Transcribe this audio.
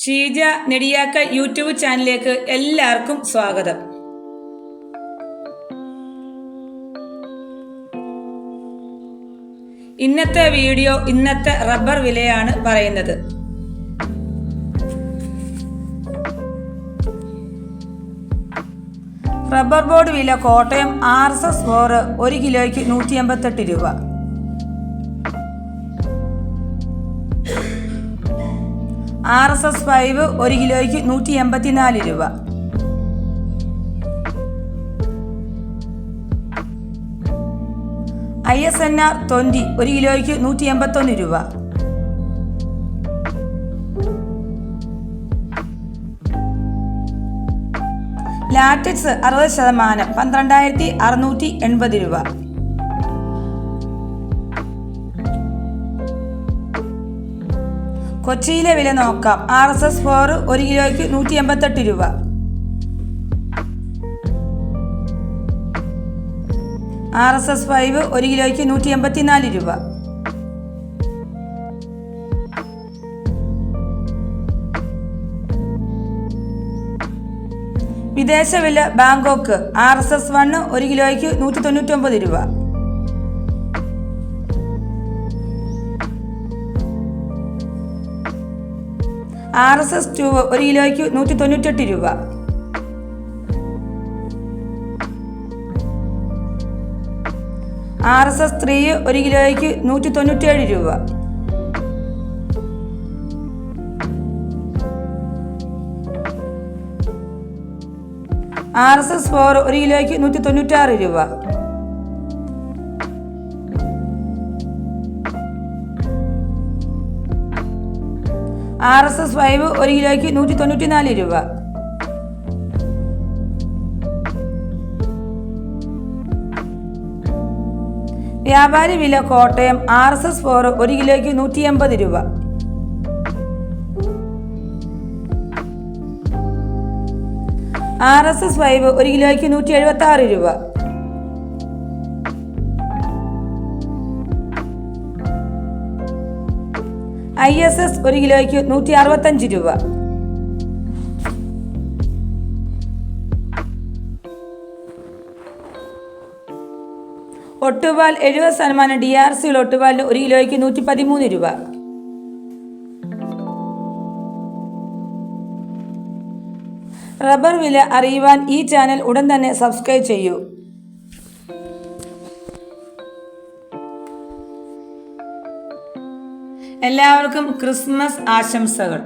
Sheeja Nediyakkal YouTube ചാനലിലേക്ക് എല്ലാവർക്കും സ്വാഗതം. ഇന്നത്തെ വീഡിയോ ഇന്നത്തെ റബ്ബർ വിലയാണ് പറയുന്നത്. റബ്ബർ ബോർഡ് വില കോട്ടയം RSS 4 1 കിലോയ്ക്ക് 188 രൂപ. RSS 5 1 കിലോയ്ക്ക് 184 രൂപ. ISNR 20 1 കിലോയ്ക്ക് 181 രൂപ. ലാറ്റക്സ് 60% 12,680 രൂപ. കൊച്ചിയിലെ വില നോക്കാം. RSS 4 1 കിലോയ്ക്ക് 188 രൂപ. RSS 5 1 കിലോയ്ക്ക് 184 രൂപ. വിദേശ വില ബാങ്കോക്ക് RSS 1 1 കിലോയ്ക്ക് 199 രൂപ. RSS 2 1 കിലോയ്ക്ക് 198 രൂപ. RSS 3 1 കിലോയ്ക്ക് 197 രൂപ. RSS 4 1 കിലോയ്ക്ക് 196 രൂപ. RSS 5 1 കിലോയ്ക്ക് 194 രൂപ. വ്യാപാരി വില കോട്ടയം RSS 4 1 കിലോയ്ക്ക് 180 രൂപ. RSS 5 1 കിലോയ്ക്ക് 176 രൂപ. ISS 1 കിലോയ്ക്ക് 165 രൂപ. ഒട്ടുപാൽ 70% DRC ഒട്ടുപാലിന് 1 കിലോയ്ക്ക് 113 രൂപ. റബ്ബർ വില അറിയുവാൻ ഈ ചാനൽ ഉടൻ തന്നെ സബ്സ്ക്രൈബ് ചെയ്യൂ. എല്ലാവർക്കും ക്രിസ്മസ് ആശംസകൾ.